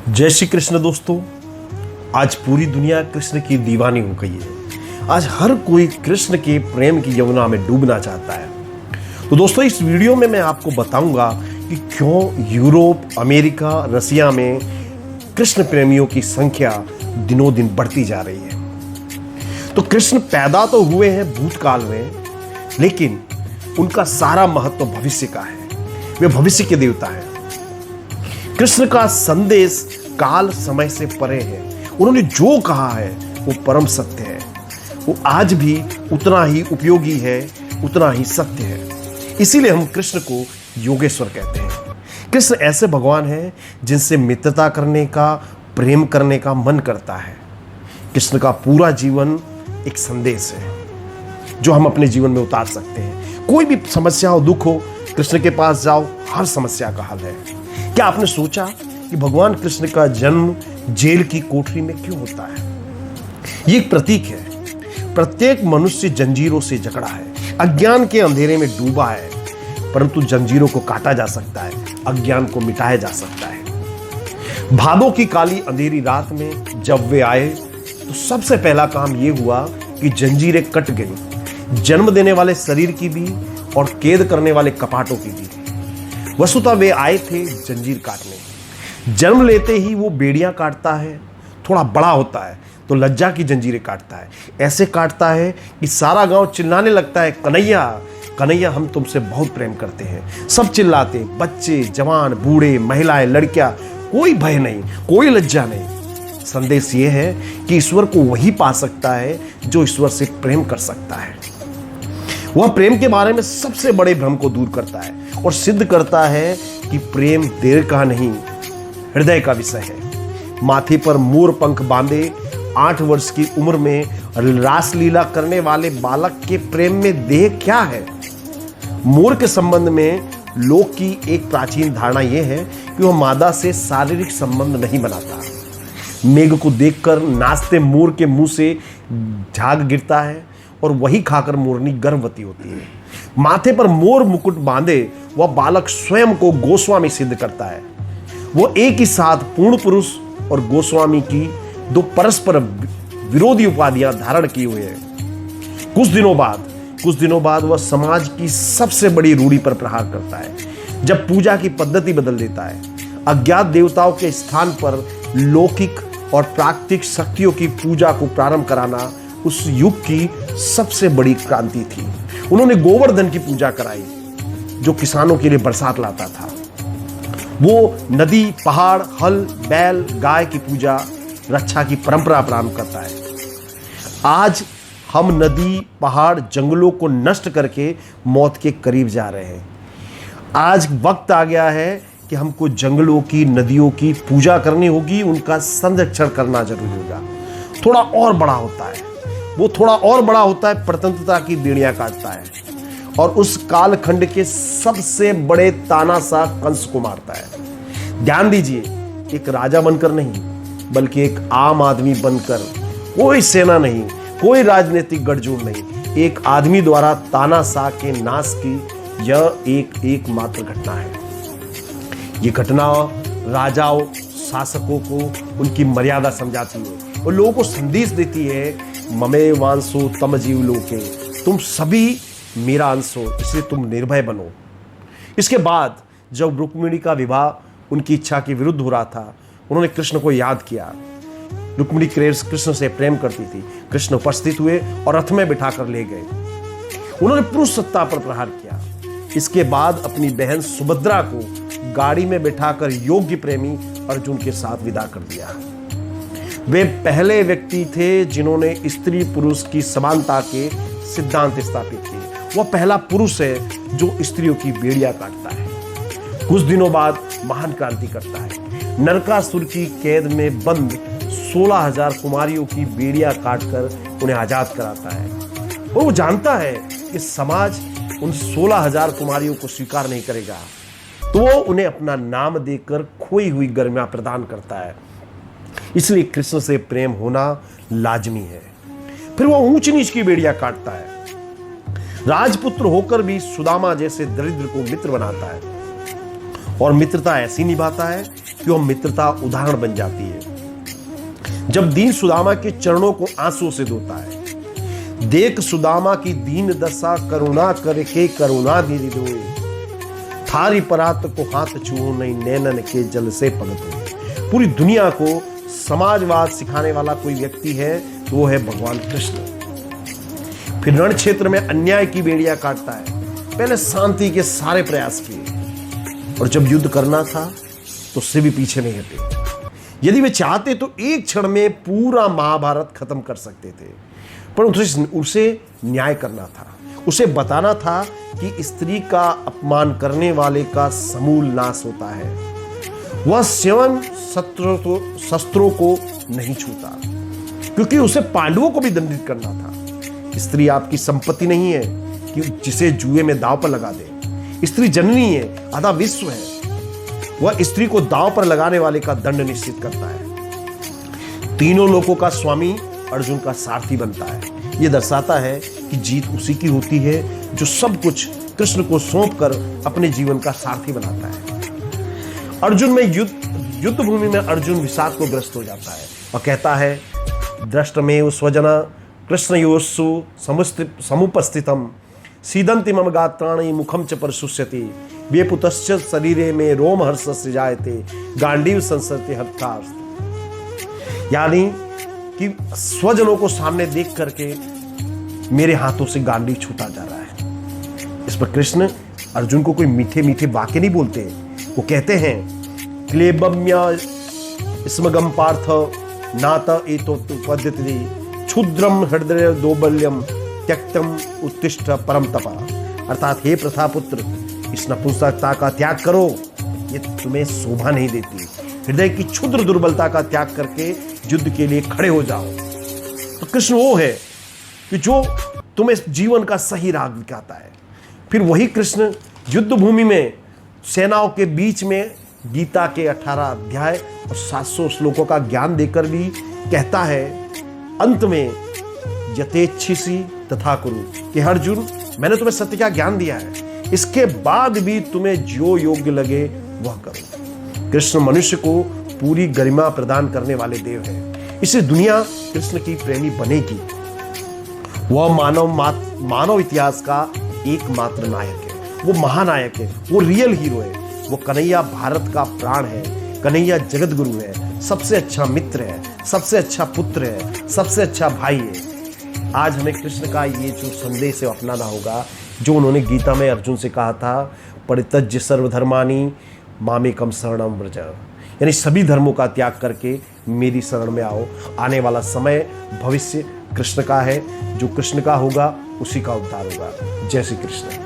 जय श्री कृष्ण दोस्तों। आज पूरी दुनिया कृष्ण की दीवानी हो गई है। आज हर कोई कृष्ण के प्रेम की यमुना में डूबना चाहता है। तो दोस्तों, इस वीडियो में मैं आपको बताऊंगा कि क्यों यूरोप, अमेरिका, रसिया में कृष्ण प्रेमियों की संख्या दिनों दिन बढ़ती जा रही है। तो कृष्ण पैदा तो हुए हैं भूतकाल में, लेकिन उनका सारा महत्व भविष्य का है। वे भविष्य के देवता हैं। कृष्ण का संदेश काल समय से परे है। उन्होंने जो कहा है वो परम सत्य है। वो आज भी उतना ही उपयोगी है, उतना ही सत्य है। इसीलिए हम कृष्ण को योगेश्वर कहते हैं। कृष्ण ऐसे भगवान हैं जिनसे मित्रता करने का, प्रेम करने का मन करता है। कृष्ण का पूरा जीवन एक संदेश है जो हम अपने जीवन में उतार सकते हैं। कोई भी समस्या हो, दुख हो, कृष्ण के पास जाओ, हर समस्या का हल है। क्या आपने सोचा कि भगवान कृष्ण का जन्म जेल की कोठरी में क्यों होता है? ये एक प्रतीक है। प्रत्येक मनुष्य जंजीरों से जकड़ा है, अज्ञान के अंधेरे में डूबा है, परंतु जंजीरों को काटा जा सकता है, अज्ञान को मिटाया जा सकता है। भादों की काली अंधेरी रात में जब वे आए तो सबसे पहला काम यह हुआ कि जंजीरें कट गई, जन्म देने वाले शरीर की भी और कैद करने वाले कपाटों की भी। वस्तुतः वे आए थे जंजीर काटने। जन्म लेते ही वो बेड़ियां काटता है, थोड़ा बड़ा होता है तो लज्जा की जंजीरें काटता है। ऐसे काटता है कि सारा गांव चिल्लाने लगता है, कन्हैया कन्हैया, हम तुमसे बहुत प्रेम करते हैं। सब चिल्लाते, बच्चे, जवान, बूढ़े, महिलाएं, लड़कियां, कोई भय नहीं, कोई लज्जा नहीं। संदेश ये है कि ईश्वर को वही पा सकता है जो ईश्वर से प्रेम कर सकता है। वह प्रेम के बारे में सबसे बड़े भ्रम को दूर करता है और सिद्ध करता है कि प्रेम देर का नहीं, हृदय का विषय है। माथे पर मोर पंख बांधे 8 वर्ष की उम्र में रासलीला करने वाले बालक के प्रेम में देह क्या है? मोर के संबंध में लोक की एक प्राचीन धारणा यह है कि वह मादा से शारीरिक संबंध नहीं बनाता। मेघ को देखकर नाचते मोर के मुंह से झाग गिरता है और वही खाकर मोरनी गर्भवती होती है। माथे पर मोर मुकुट बांधे वह बालक स्वयं को गोस्वामी सिद्ध करता है। वो एक ही साथ पूर्ण पुरुष और गोस्वामी की दो परस्पर विरोधी उपाधियां धारण किए हुए हैं। कुछ दिनों बाद वह समाज की सबसे बड़ी रूढ़ी पर प्रहार करता है जब पूजा की पद्धति बदल देता है। अज्ञात देवताओं के स्थान पर लौकिक और प्राकृतिक शक्तियों की पूजा को प्रारंभ कराना उस युग की सबसे बड़ी क्रांति थी। उन्होंने गोवर्धन की पूजा कराई जो किसानों के लिए बरसात लाता था। वो नदी, पहाड़, हल, बैल, गाय की पूजा, रक्षा की परंपरा प्रारंभ करता है। आज हम नदी, पहाड़, जंगलों को नष्ट करके मौत के करीब जा रहे हैं। आज वक्त आ गया है कि हमको जंगलों की, नदियों की पूजा करनी होगी, उनका संरक्षण करना जरूरी होगा। थोड़ा और बड़ा होता है वो, थोड़ा और बड़ा होता है, प्रतंत्रता की बेड़ियां काटता है और उस कालखंड के सबसे बड़े तानाशाह कंस को मारता है। ध्यान दीजिए, एक राजा बनकर नहीं, बल्कि एक आम आदमी बनकर, कोई सेना नहीं, कोई राजनीतिक गठजोड़ नहीं, एक आदमी द्वारा तानाशाह के नाश की यह एक मात्र घटना है। यह घटना राजाओं, शासकों को उनकी मर्यादा समझाती है और लोगों को संदेश देती है, ममे वांसो तम जीव लोके, तुम सभी मेरा अंश हो, इसलिए तुम निर्भय बनो। इसके बाद जब रुक्मिणी का विवाह उनकी इच्छा के विरुद्ध हो रहा था, उन्होंने कृष्ण को याद किया। रुक्मिणी कृष्ण से प्रेम करती थी। कृष्ण उपस्थित हुए और रथ में बिठाकर ले गए। उन्होंने पुरुष सत्ता पर प्रहार किया। इसके बाद अपनी बहन सुभद्रा को गाड़ी में बिठाकर योग्य प्रेमी अर्जुन के साथ विदा कर दिया। वे पहले व्यक्ति थे जिन्होंने स्त्री पुरुष की समानता के सिद्धांत स्थापित किए। वह पहला पुरुष है जो स्त्रियों की बेड़ियां काटता है। कुछ दिनों बाद महान क्रांति करता है। नरकासुर की कैद में बंद 16,000 कुमारियों की बेड़ियां काटकर उन्हें आजाद कराता है और वो जानता है कि समाज उन 16,000 कुमारियों को स्वीकार नहीं करेगा, तो वो उन्हें अपना नाम देकर खोई हुई गरिमा प्रदान करता है। इसलिए कृष्ण से प्रेम होना लाजमी है। फिर वो ऊंच नीच की बेड़ियां काटता है। राजपुत्र होकर भी सुदामा जैसे दरिद्र को मित्र बनाता है और मित्रता ऐसी निभाता है कि वह मित्रता उदाहरण बन जाती है। जब दीन सुदामा के चरणों को आंसू से धोता है, देख सुदामा की दीन दशा करुणा करके करुणा दीदी धोए, थारी परात को हाथ छुओ नहीं नैनन के जल से पगत हो। पूरी दुनिया को समाजवाद सिखाने वाला कोई व्यक्ति है तो वो है भगवान कृष्ण। फिर रण क्षेत्र में अन्याय की बेड़िया काटता है। पहले शांति के सारे प्रयास किए और जब युद्ध करना था तो उससे भी पीछे नहीं हटे। यदि वे चाहते तो एक क्षण में पूरा महाभारत खत्म कर सकते थे, पर उसे न्याय करना था। उसे बताना था कि स्त्री का अपमान करने वाले का समूल नाश होता है। वह स्वयं शस्त्रों को नहीं छूता, क्योंकि उसे पांडवों को भी दंडित करना था। स्त्री आपकी संपत्ति नहीं है कि जिसे जुए में दांव पर लगा दे। स्त्री जननी है, आधा विश्व है। वह स्त्री को दांव पर लगाने वाले का दंड निश्चित करता है। तीनों लोगों का स्वामी अर्जुन का सारथी बनता है। यह दर्शाता है कि जीत उसी की होती है जो सब कुछ कृष्ण को सौंपकर अपने जीवन का सारथी बनाता है। अर्जुन में युद्ध भूमि में अर्जुन विषाद को ग्रस्त हो जाता है और कहता है, दृष्टमेव स्वजना कृष्ण योस्सु समुपस्थितम सीदंति मम गात्राणि मुखम च परशुष्यति व्यपुतश्च शरीरे में रोम हर्षस्य जायते गांडीव संसरते हत्थार्थ। यानी कि स्वजनों को सामने देख करके मेरे हाथों से गांडी छूटा जा रहा है। इस पर कृष्ण अर्जुन को कोई मीठे मीठे वाक्य नहीं बोलते। वो कहते हैं, क्लेबम्य स्मगम पार्थ नात एतोपद्यते क्षुद्रम हृदय दोबल्यम त्यक्तम उत्तिष्ठ परम तपा। अर्थात हे प्रथापुत्र, इस नपुंसकता का त्याग करो, ये तुम्हें शोभा नहीं देती। हृदय की क्षुद्र दुर्बलता का त्याग करके युद्ध के लिए खड़े हो जाओ। तो कृष्ण वो है कि जो तुम्हें जीवन का सही राह दिखाता है। फिर वही कृष्ण युद्ध भूमि में सेनाओं के बीच में गीता के 18 अध्याय और 700 श्लोकों का ज्ञान देकर भी कहता है अंत में, यथेच्छिसी तथा कुरु, कि अर्जुन मैंने तुम्हें सत्य का ज्ञान दिया है, इसके बाद भी तुम्हें जो योग्य लगे वह करो। कृष्ण मनुष्य को पूरी गरिमा प्रदान करने वाले देव हैं। इससे दुनिया कृष्ण की प्रेमी बनेगी। वह मानव इतिहास का एकमात्र नायक है। वो महानायक है, वो रियल हीरो है। वो कन्हैया भारत का प्राण है। कन्हैया जगत गुरु है, सबसे अच्छा मित्र है, सबसे अच्छा पुत्र है, सबसे अच्छा भाई है। आज हमें कृष्ण का ये जो संदेश है अपनाना होगा, जो उन्होंने गीता में अर्जुन से कहा था, परित्यज्य सर्वधर्मानि मामेकम शरणम व्रज, यानी सभी धर्मों का त्याग करके मेरी शरण में आओ। आने वाला समय भविष्य कृष्ण का है। जो कृष्ण का होगा उसी का उद्धार होगा। जय श्री कृष्ण।